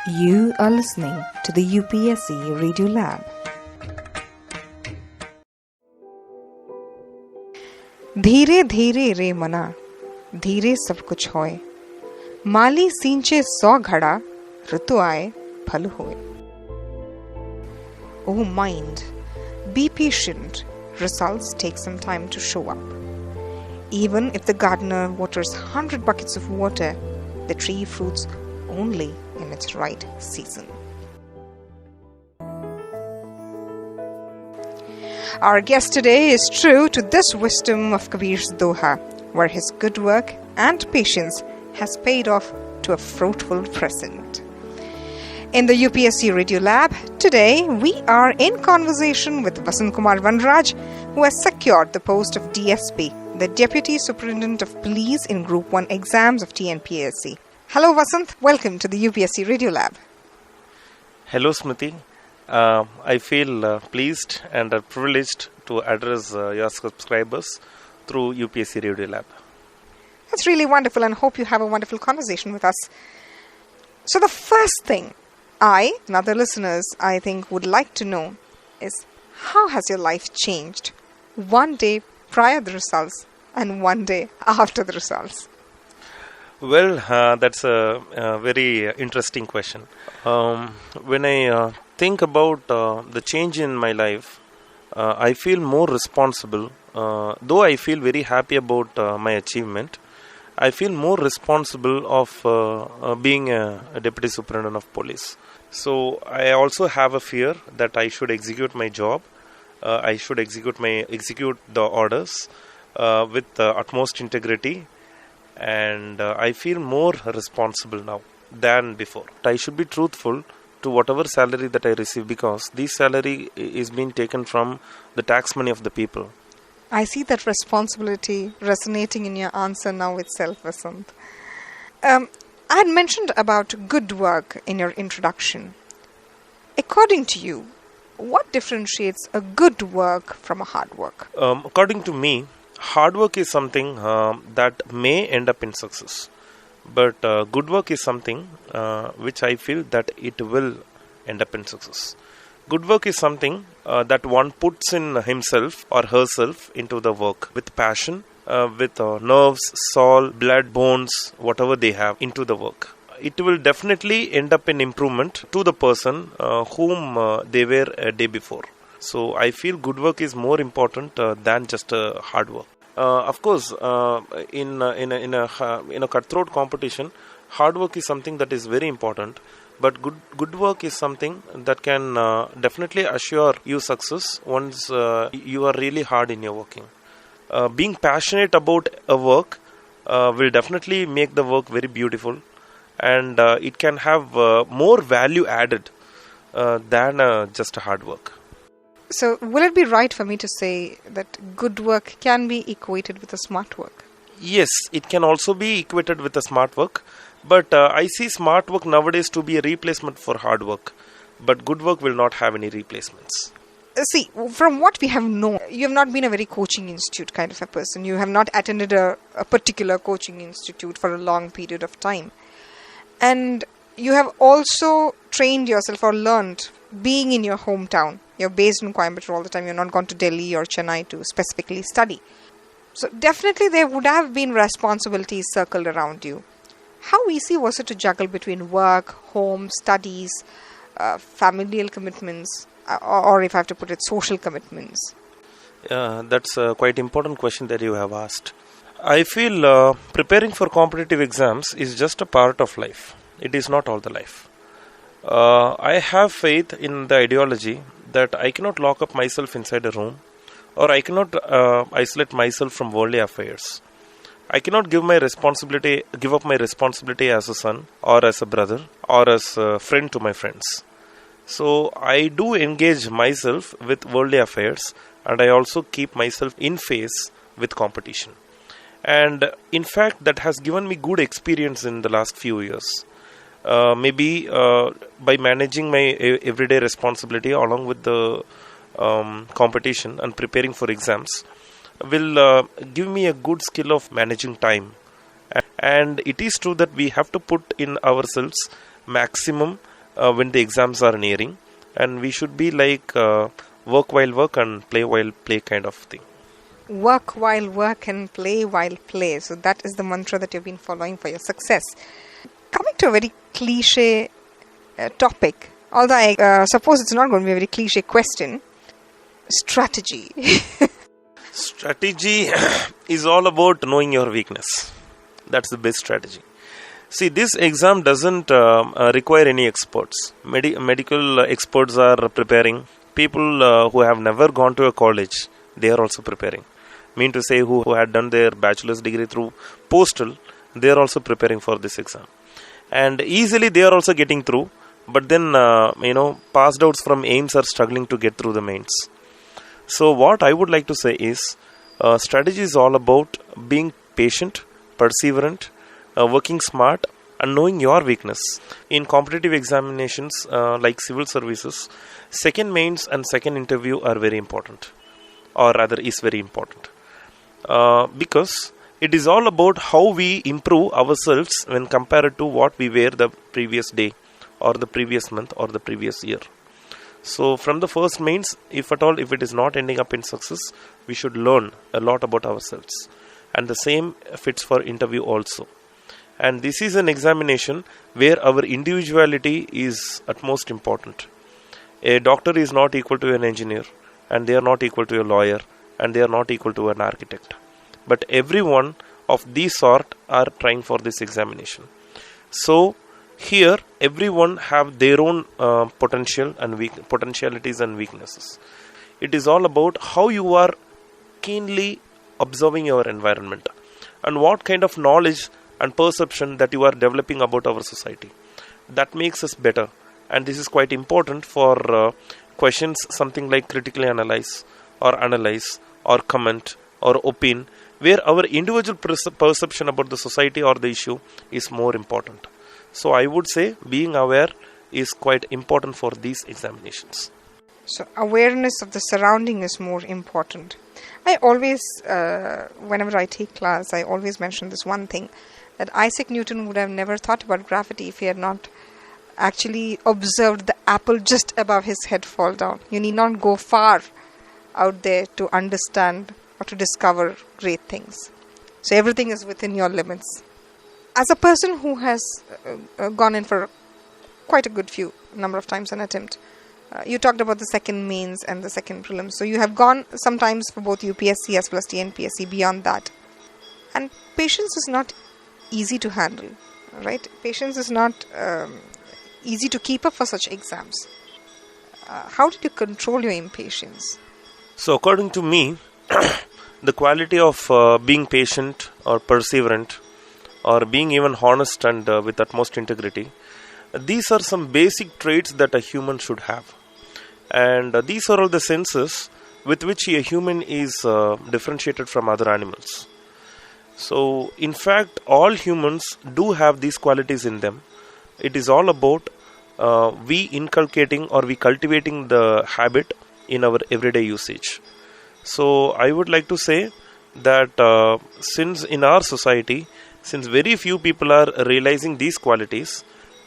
You are listening to the UPSC Radio Lab. धीरे धीरे रे मना, धीरे सब कुछ होए, माली सींचे 100 घड़ा, ऋतु आए फल होए. Oh mind, be patient, results take some time to show up. Even if the gardener waters 100 buckets of water, the tree fruits only in its right season. Our guest today is true to this wisdom of Kabir's Doha, where his good work and patience has paid off to a fruitful present. In the UPSC Radio Lab, today we are in conversation with Vasanthakumar Vanaraj, who has secured the post of DSP, the Deputy Superintendent of Police in Group 1 exams of TNPSC. Hello Vasant, welcome to the UPSC Radio Lab. Hello Smriti. I feel pleased and privileged to address your subscribers through UPSC Radio Lab. That's really wonderful, and hope you have a wonderful conversation with us. So the first thing I and other listeners, I think, would like to know is, how has your life changed one day prior to the results and one day after the results? Well, that's a very interesting question. When I think about the change in my life, I feel more responsible. Though I feel very happy about my achievement, I feel more responsible of being a Deputy Superintendent of Police. So I also have a fear that I should execute my job. I should execute the orders with utmost integrity. And I feel more responsible now than before. I should be truthful to whatever salary that I receive, because this salary is being taken from the tax money of the people. I see that responsibility resonating in your answer now itself, Vasant. I had mentioned about good work in your introduction. According to you, what differentiates a good work from a hard work? According to me, hard work is something that may end up in success, but good work is something which I feel that it will end up in success. Good work is something that one puts in himself or herself into the work with passion, with nerves, soul, blood, bones, whatever they have into the work. It will definitely end up in improvement to the person whom they were a day before. So I feel good work is more important than just hard work. Of course, in a cutthroat competition, hard work is something that is very important. But good work is something that can definitely assure you success once you are really hard in your working. Being passionate about a work will definitely make the work very beautiful, and it can have more value added than just hard work. So, will it be right for me to say that good work can be equated with a smart work? Yes, it can also be equated with a smart work. But I see smart work nowadays to be a replacement for hard work. But good work will not have any replacements. See, from what we have known, you have not been a very coaching institute kind of a person. You have not attended a particular coaching institute for a long period of time. And you have also trained yourself or learned being in your hometown. You're based in Coimbatore all the time. You're not gone to Delhi or Chennai to specifically study. So definitely there would have been responsibilities circled around you. How easy was it to juggle between work, home, studies, familial commitments, or if I have to put it, social commitments? That's a quite important question that you have asked. I feel preparing for competitive exams is just a part of life. It is not all the life. I have faith in the ideology that I cannot lock up myself inside a room, or I cannot isolate myself from worldly affairs. I cannot give up my responsibility as a son, or as a brother, or as a friend to my friends. So I do engage myself with worldly affairs, and I also keep myself in phase with competition. And in fact, that has given me good experience in the last few years. Maybe by managing my everyday responsibility along with the competition and preparing for exams will give me a good skill of managing time. And it is true that we have to put in ourselves maximum when the exams are nearing, and we should be like work while work and play while play kind of thing. Work while work and play while play. So that is the mantra that you've been following for your success. Coming to a very cliche topic, although I suppose it's not going to be a very cliche question, strategy. Strategy is all about knowing your weakness. That's the best strategy. See, this exam doesn't require any experts. Medical experts are preparing. People who have never gone to a college, they are also preparing. Mean to say, who had done their bachelor's degree through postal, they are also preparing for this exam. And easily they are also getting through. But then, passed outs from AIIMS are struggling to get through the mains. So what I would like to say is, strategy is all about being patient, perseverant, working smart, and knowing your weakness. In competitive examinations like civil services, second mains and second interview are very important, or rather is very important, because it is all about how we improve ourselves when compared to what we were the previous day, or the previous month, or the previous year. So from the first mains, if it is not ending up in success, we should learn a lot about ourselves. And the same fits for interview also. And this is an examination where our individuality is at most important. A doctor is not equal to an engineer, and they are not equal to a lawyer, and they are not equal to an architect. But everyone of these sort are trying for this examination. So here everyone have their own potentialities and weaknesses. It is all about how you are keenly observing your environment and what kind of knowledge and perception that you are developing about our society. That makes us better, and this is quite important for questions something like critically analyze or comment or opine, where our individual perception about the society or the issue is more important. So I would say being aware is quite important for these examinations. So awareness of the surrounding is more important. I always, whenever I take class, I always mention this one thing, that Isaac Newton would have never thought about gravity if he had not actually observed the apple just above his head fall down. You need not go far out there to understand or to discover great things. So everything is within your limits. As a person who has gone in for quite a good few number of times an attempt, you talked about the second mains and the second prelims. So you have gone sometimes for both UPSC as well as TNPSC beyond that. And patience is not easy to handle, right? Patience is not easy to keep up for such exams. How did you control your impatience? So according to me, the quality of being patient or perseverant or being even honest and with utmost integrity, these are some basic traits that a human should have. And these are all the senses with which a human is differentiated from other animals. So in fact, all humans do have these qualities in them. It is all about we inculcating or we cultivating the habit in our everyday usage. So I would like to say that since in our society, since very few people are realizing these qualities,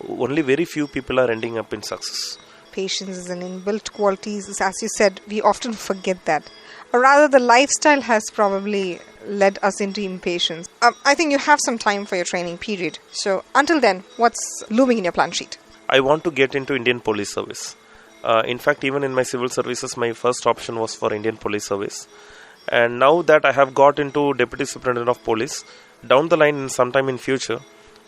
only very few people are ending up in success. Patience is an inbuilt quality. As you said, we often forget that. Or rather, the lifestyle has probably led us into impatience. I think you have some time for your training period. So until then, what's looming in your plan sheet? I want to get into Indian Police Service. In fact, even in my civil services, my first option was for Indian Police Service. And now that I have got into Deputy Superintendent of Police, down the line, sometime in future,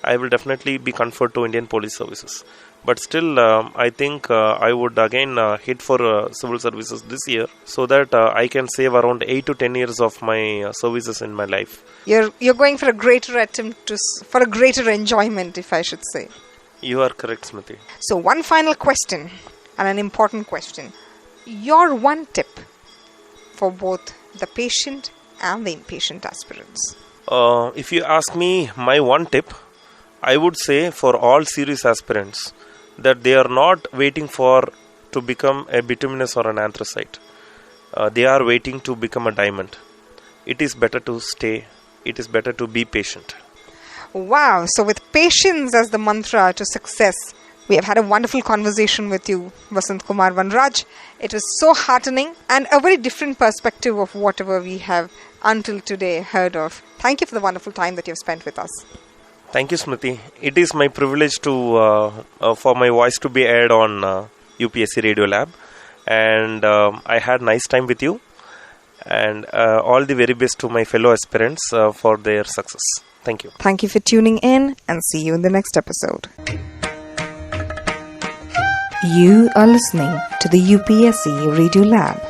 I will definitely be conferred to Indian Police Services. But still, I think I would again hit for civil services this year, so that I can save around 8 to 10 years of my services in my life. You're going for a greater attempt for a greater enjoyment, if I should say. You are correct, Smriti. So one final question, and an important question. Your one tip for both the patient and the impatient aspirants. If you ask me my one tip, I would say for all serious aspirants that they are not waiting to become a bituminous or an anthracite. They are waiting to become a diamond. It is better to stay. It is better to be patient. Wow. So with patience as the mantra to success, We have had a wonderful conversation with you, Vasanthakumar Vanaraj. It was so heartening and a very different perspective of whatever we have until today heard of. Thank you for the wonderful time that you have spent with us. Thank you, Smriti. It is my privilege to for my voice to be aired on UPSC Radio Lab, and I had nice time with you. And all the very best to my fellow aspirants for their success. Thank you. Thank you for tuning in, and see you in the next episode. You are listening to the UPSC Radio Lab.